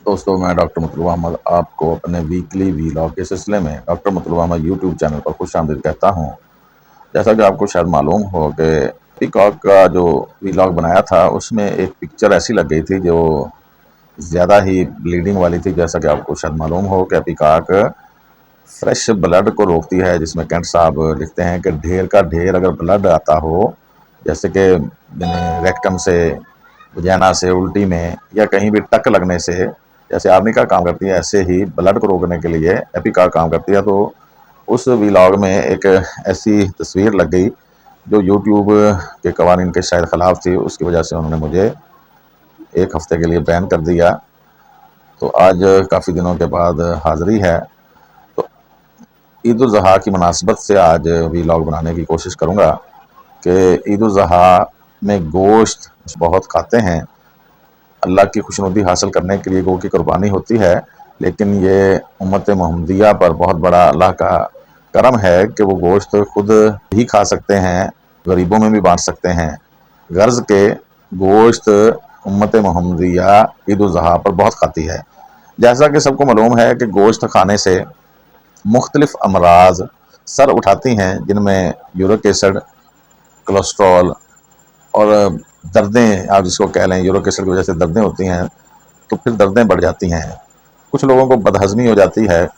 दोस्तों, मैं डॉक्टर मतलूब अहमद आपको अपने वीकली वीलॉग के सिलसिले में डॉक्टर मतलूब अहमद यूट्यूब चैनल पर खुशामदीद कहता हूँ। जैसा कि आपको शायद मालूम हो कि पीकॉक का जो वीलॉग बनाया था उसमें एक पिक्चर ऐसी लग गई थी जो ज़्यादा ही ब्लीडिंग वाली थी। जैसा कि आपको शायद मालूम हो कि पीकॉक फ्रेश ब्लड को रोकती है, जिसमें कैंट साहब लिखते हैं कि ढेर का ढेर अगर ब्लड आता हो, जैसे कि रेक्टम से, वजाना से, उल्टी में या कहीं भी टक लगने से, जैसे आर्मी का काम करती है ऐसे ही ब्लड को रोकने के लिए एपिकार काम करती है। तो उस व्लॉग में एक ऐसी तस्वीर लग गई जो यूट्यूब के कवानीन के शायद ख़िलाफ़ थी। उसकी वजह से उन्होंने मुझे एक हफ़्ते के लिए बैन कर दिया। तो आज काफ़ी दिनों के बाद हाज़िरी है। तो ईद उल ज़ुहा की मुनासबत से आज व्लॉग बनाने की कोशिश करूँगा कि ईद उल ज़ुहा में गोश्त बहुत खाते हैं। अल्लाह की खुशनुदी हासिल करने के लिए गो की कुर्बानी होती है, लेकिन ये उम्मत मोहम्मदिया पर बहुत बड़ा अल्लाह का करम है कि वो गोश्त खुद भी खा सकते हैं, गरीबों में भी बांट सकते हैं। गर्ज़ के गोश्त उम्मत मोहम्मदिया ईद उल ज़ुहा पर बहुत खाती है। जैसा कि सबको मालूम है कि गोश्त खाने से मुख्तलिफ़ अमराज सर उठाती हैं, जिनमें यूरिक एसिड, कोलेस्ट्रॉल और दर्दें, आप जिसको कह लें, यूरिक एसिड की वजह से दर्दें होती हैं, तो फिर दर्दें बढ़ जाती हैं। कुछ लोगों को बदहज़मी हो जाती है,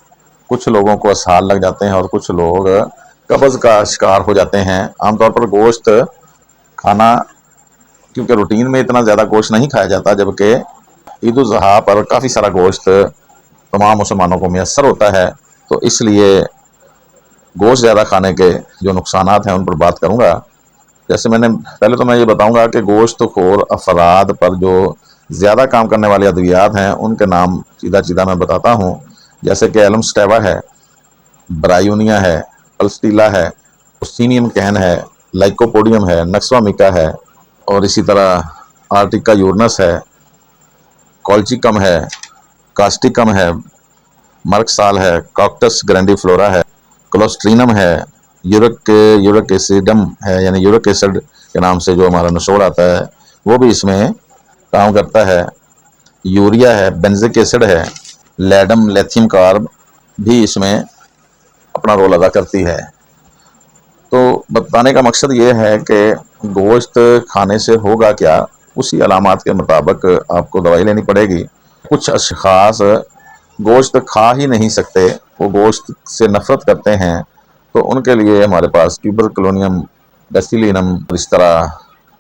कुछ लोगों को असहाल लग जाते हैं और कुछ लोग कब्ज़ का शिकार हो जाते हैं। आमतौर पर गोश्त खाना, क्योंकि रूटीन में इतना ज़्यादा गोश्त नहीं खाया जाता, जबकि ईद उल ज़ुहा पर काफ़ी सारा गोश्त तमाम मुसलमानों को मैसर होता है। तो इसलिए गोश्त ज़्यादा खाने के जो नुकसानात हैं उन पर बात करूँगा। जैसे पहले तो मैं ये बताऊंगा कि गोश्त खोर अफराद पर जो ज़्यादा काम करने वाले अद्वियात हैं उनके नाम सीधा सीधा मैं बताता हूँ। जैसे कि एलमस्टेवा है, ब्रायूनिया है, पल्स्टीला है, ओसिनियम कैन है, लाइकोपोडियम है, नक्सवामिका है, और इसी तरह आर्टिका यूरनस है, कॉल्चिकम है, कास्टिकम है, मर्कसाल है, कॉक्टस ग्रैंडिफ्लोरा है, कोलोस्ट्रीनम है, यूरिक एसिडम है, यानी यूरिक एसिड के नाम से जो हमारा नशोड़ आता है वो भी इसमें काम करता है। यूरिया है, बेंजिक एसिड है, लेडम लेथियम कार्ब भी इसमें अपना रोल अदा करती है। तो बताने का मकसद ये है कि गोश्त खाने से होगा क्या, उसी अलामात के मुताबिक आपको दवाई लेनी पड़ेगी। कुछ अशखास गोश्त खा ही नहीं सकते, वो गोश्त से नफ़रत करते हैं, तो उनके लिए हमारे पास ट्यूबरकुलोनियम, बेसिलिनम, इस तरह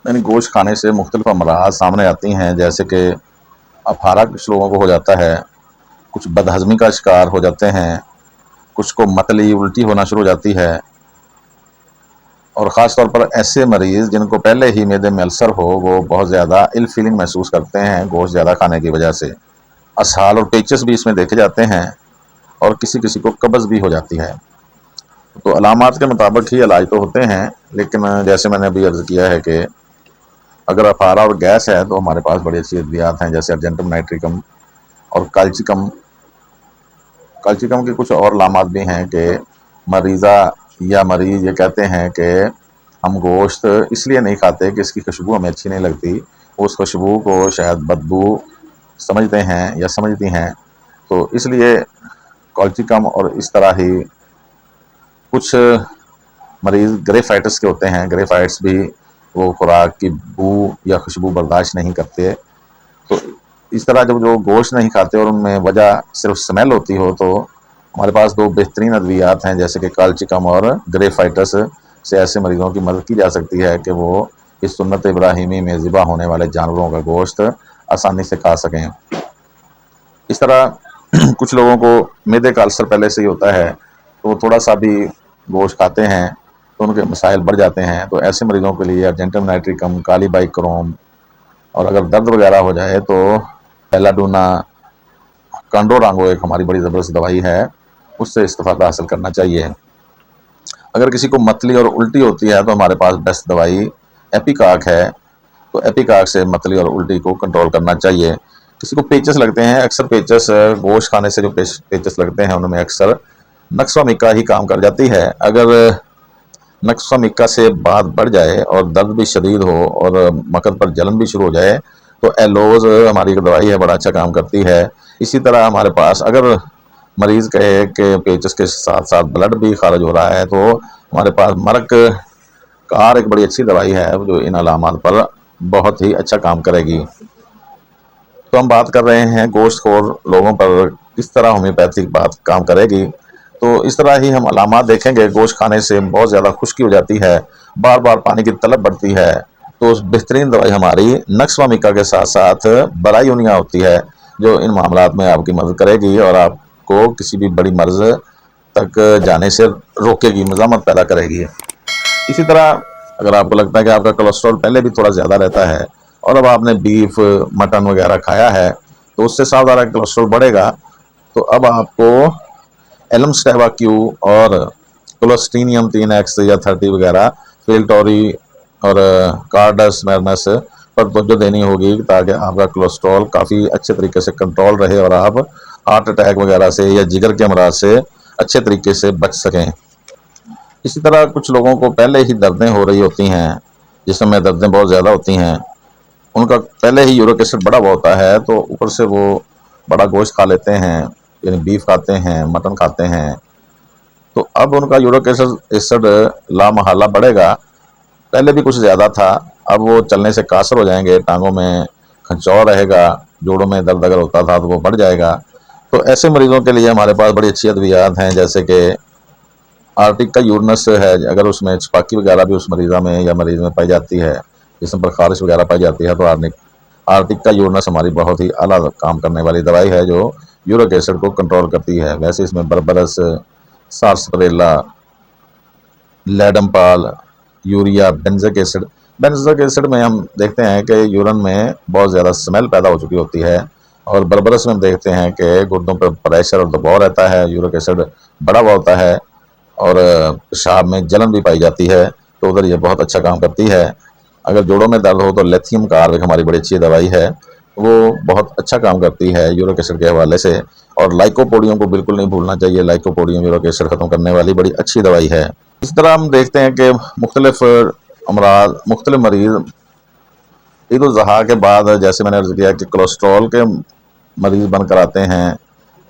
यानी गोश्त खाने से मुख्तलिफ अमराज सामने आती हैं। जैसे कि अफारा कुछ लोगों को हो जाता है, कुछ बदहज़मी का शिकार हो जाते हैं, कुछ को मतली उल्टी होना शुरू हो जाती है, और ख़ास तौर पर ऐसे मरीज़ जिनको पहले ही मैदे में अल्सर हो, वो बहुत ज़्यादा इल फीलिंग महसूस करते हैं गोश्त ज़्यादा खाने की वजह से। असहाल और पेचस भी इसमें देखे जाते हैं, और किसी किसी को कब्ज़ भी हो जाती है। तो अलामात के मुताबिक ही इलाज तो होते हैं, लेकिन जैसे मैंने अभी अर्ज़ किया है कि अगर अफारा और गैस है तो हमारे पास बड़ी अच्छी अद्वियात हैं, जैसे अर्जेंटम नाइट्रिकम और काल्चिकम। काल्चिकम के कुछ और अलामात भी हैं कि मरीज़ा या मरीज़ ये कहते हैं कि हम गोश्त इसलिए नहीं खाते कि इसकी खुशबू हमें अच्छी नहीं लगती, उस खुशबू को शायद बदबू समझते हैं या समझती हैं, तो इसलिए काल्चिकम और इस तरह ही कुछ मरीज़ ग्रेफाइटिस के होते हैं। ग्रेफाइट्स भी वो खुराक की बू या खुशबू बर्दाश्त नहीं करते। तो इस तरह जब जो गोश्त नहीं खाते और उनमें वजह सिर्फ स्मेल होती हो, तो हमारे पास दो बेहतरीन अद्वियात हैं, जैसे कि काल्चिकम और ग्रेफाइटिस से ऐसे मरीज़ों की मदद की जा सकती है कि वो इस सुन्नत इब्राहिमी में ज़िबा होने वाले जानवरों का गोश्त आसानी से खा सकें। इस तरह कुछ लोगों को मैदे का अल्सर पहले से ही होता है, तो वो थोड़ा सा भी गोश्त खाते हैं तो उनके मसाइल बढ़ जाते हैं। तो ऐसे मरीज़ों के लिए अर्जेंटम नाइट्रिकम, काली बाइक्रोम, और अगर दर्द वगैरह हो जाए तो बेलाडोना, कंडोरांगो एक हमारी बड़ी ज़बरदस्त दवाई है, उससे इस्तिफ़ादा हासिल करना चाहिए। अगर किसी को मतली और उल्टी होती है तो हमारे पास बेस्ट दवाई एपिकाक है, तो एपिकाक से मतली और उल्टी को कंट्रोल करना चाहिए। किसी को पेचस लगते हैं, अक्सर पेचस गोश्त खाने से जो पेचस लगते हैं उनमें अक्सर नक्सवामिका ही काम कर जाती है। अगर नक्सवामिका से बात बढ़ जाए और दर्द भी शदीद हो और मकद पर जलन भी शुरू हो जाए, तो एलोज़ हमारी एक दवाई है, बड़ा अच्छा काम करती है। इसी तरह हमारे पास अगर मरीज़ कहे कि पेचिश के साथ साथ ब्लड भी खारिज हो रहा है, तो हमारे पास मरक कार एक बड़ी अच्छी दवाई है जो इन अलामात पर बहुत ही अच्छा काम करेगी। तो हम बात कर रहे हैं गोश्तखोर लोगों पर किस तरह होम्योपैथिक बात काम करेगी। तो इस तरह ही हम अलामात देखेंगे। गोश्त खाने से बहुत ज़्यादा खुश्की हो जाती है, बार बार पानी की तलब बढ़ती है। तो उस बेहतरीन दवाई हमारी नक्सवामिका के साथ साथ बरायूनिया होती है, जो इन मामलात में आपकी मदद करेगी और आपको किसी भी बड़ी मर्ज तक जाने से रोकेगी, मज़ामत पैदा करेगी। इसी तरह अगर आपको लगता है कि आपका कोलेस्ट्रॉल पहले भी थोड़ा ज़्यादा रहता है और अब आपने बीफ मटन वगैरह खाया है, तो उससे साथ ज़्यादा कोलेस्ट्रॉल बढ़ेगा। तो अब आपको एलमस्टेवा क्यू और क्लोस्ट्रीनियम 3x या 30 वगैरह, फिल्टोरी और कार्डस मैग्नस पर तवज्जो देनी होगी, ताकि आपका कोलेस्ट्रॉल काफ़ी अच्छे तरीके से कंट्रोल रहे और आप हार्ट अटैक वगैरह से या जिगर के अमराज से अच्छे तरीके से बच सकें। इसी तरह कुछ लोगों को पहले ही दर्दें हो रही होती हैं, जिसमें दर्दें बहुत ज़्यादा होती हैं, उनका पहले ही यूरिक एसिड बढ़ा हुआ होता है, तो ऊपर से वो बड़ा गोश्त खा लेते हैं, यानी बीफ खाते हैं, मटन खाते हैं, तो अब उनका यूरिक एसिड एसिड लामहला बढ़ेगा। पहले भी कुछ ज़्यादा था, अब वो चलने से कासर हो जाएंगे, टांगों में खंचौर रहेगा, जोड़ों में दर्द अगर होता था तो वो बढ़ जाएगा। तो ऐसे मरीजों के लिए हमारे पास बड़ी अच्छी अद्वियात हैं, जैसे कि आर्टिका यूरनस है। अगर उसमें छपाकी वगैरह भी उस मरीज़ा में या मरीज़ में पाई जाती है, जिसम पर खारिश वगैरह पाई जाती है, तो आर्टिका यूरनस हमारी बहुत ही आला काम करने वाली दवाई है, जो यूरिक एसिड को कंट्रोल करती है। वैसे इसमें बरबरस, सार्सपरेला, लेडमपाल, यूरिया, बेंजोइक एसिड में हम देखते हैं कि यूरिन में बहुत ज़्यादा स्मेल पैदा हो चुकी होती है, और बरबरस में हम देखते हैं कि गुर्दों पर प्रेशर और दबाव रहता है, यूरिक एसिड बढ़ा हुआ होता है और पेशाब में जलन भी पाई जाती है, तो उधर ये बहुत अच्छा काम करती है। अगर जोड़ों में दर्द हो तो लिथियम कार्ब एक हमारी बड़ी अच्छी दवाई है, वो बहुत अच्छा काम करती है यूरिक एसिड के हवाले से। और लाइकोपोडियम को बिल्कुल नहीं भूलना चाहिए, लाइकोपोडियम यूरिक एसिड ख़त्म करने वाली बड़ी अच्छी दवाई है। इस तरह हम देखते हैं कि मुख्तलिफ अमराज, मुख्तलिफ मरीज़ ईद उल ज़ुहा के बाद, जैसे मैंने अर्ज़ किया कि कोलेस्ट्रॉल के मरीज़ बनकर आते हैं,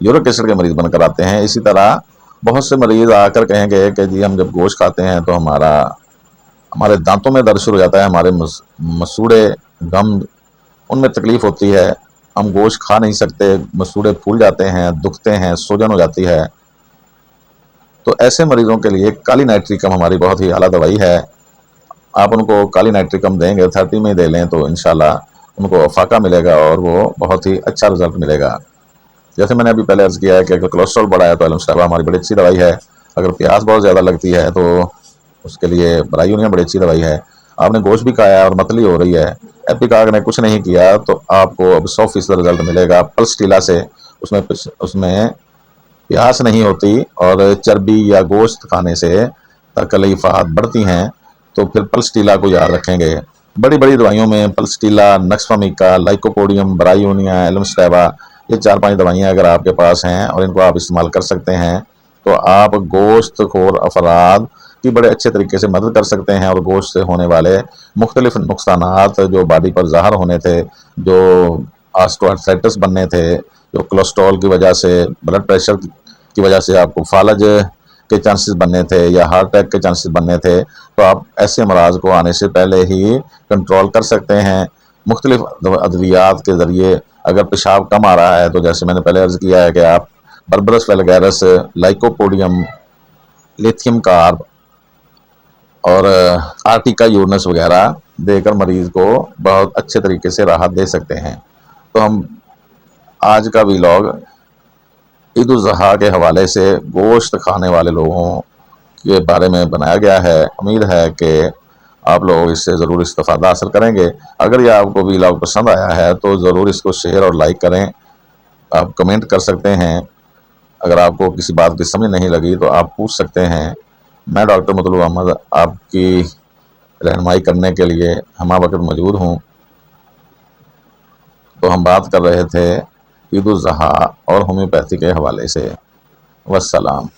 यूरिक एसिड के मरीज़ बनकर आते हैं। इसी तरह बहुत से मरीज़ आकर कहेंगे कि जी हम जब गोश्त खाते हैं तो हमारे दांतों में दर्द शुरू हो जाता है, हमारे मसूड़े, गम, उनमें तकलीफ़ होती है, हम गोश्त खा नहीं सकते, मसूड़े फूल जाते हैं, दुखते हैं, सूजन हो जाती है। तो ऐसे मरीज़ों के लिए काली नाइट्रिकम हमारी बहुत ही आला दवाई है। आप उनको काली नाइट्रिकम देंगे, 30 में दे लें, तो इंशाल्लाह उनको फ़ाका मिलेगा और वो बहुत ही अच्छा रिज़ल्ट मिलेगा। जैसे मैंने अभी पहले अर्ज़ किया है कि अगर कोलेस्ट्रॉल बढ़ा है तो एलमस्टेवा हमारी बड़ी अच्छी दवाई है। अगर प्यास बहुत ज़्यादा लगती है तो उसके लिए बरायूनिया बड़ी अच्छी दवाई है। आपने गोश्त भी खाया है और मतली हो रही है, एपिकाग ने कुछ नहीं किया, तो आपको अब 100% रिजल्ट मिलेगा पल्स टीला से। उसमें प्यास नहीं होती और चर्बी या गोश्त खाने से तकलीफ़ात बढ़ती हैं, तो फिर पल्स टीला को याद रखेंगे। बड़ी बड़ी दवाइयों में पल्स टीला, नक्सवामिका, लाइकोपोडियम, बरायूनिया, एलमस्टेवा, ये 4-5 दवाइयाँ अगर आपके पास हैं और इनको आप इस्तेमाल कर सकते हैं, तो आप गोश्तखोर अफराद की बड़े अच्छे तरीके से मदद कर सकते हैं, और गोश्त से होने वाले मुख्तलिफ नुकसानात जो बॉडी पर ज़ाहिर होने थे, जो ऑस्टियोआर्थराइटिस बनने थे, जो कोलेस्ट्रॉल की वजह से, ब्लड प्रेशर की वजह से आपको फालज के चांसेस बनने थे या हार्ट अटैक के चांसेस बनने थे, तो आप ऐसे अमराज को आने से पहले ही कंट्रोल कर सकते हैं मुख्तलिफ अद्वियात के ज़रिए। अगर पेशाब कम आ रहा है, तो जैसे मैंने पहले अर्ज़ किया है कि आप बरबरस वेलगैरस, लाइकोपोडियम, लिथियम कार्ब और आर्टिका यूरनस वगैरह देकर मरीज़ को बहुत अच्छे तरीके से राहत दे सकते हैं। तो हम आज का व्लॉग ईद उल ज़ुहा के हवाले से गोश्त खाने वाले लोगों के बारे में बनाया गया है। उम्मीद है कि आप लोग इससे ज़रूर इस्तिफ़ादा हासिल करेंगे। अगर यह आपको व्लॉग पसंद आया है तो ज़रूर इसको शेयर और लाइक करें। आप कमेंट कर सकते हैं। अगर आपको किसी बात की समझ नहीं लगी तो आप पूछ सकते हैं। मैं डॉक्टर मतलूब अहमद आपकी रहनुमाई करने के लिए हमा वक्त मौजूद हूँ। तो हम बात कर रहे थे ईद उल ज़ुहा और होम्योपैथी के हवाले से। वस्सलाम।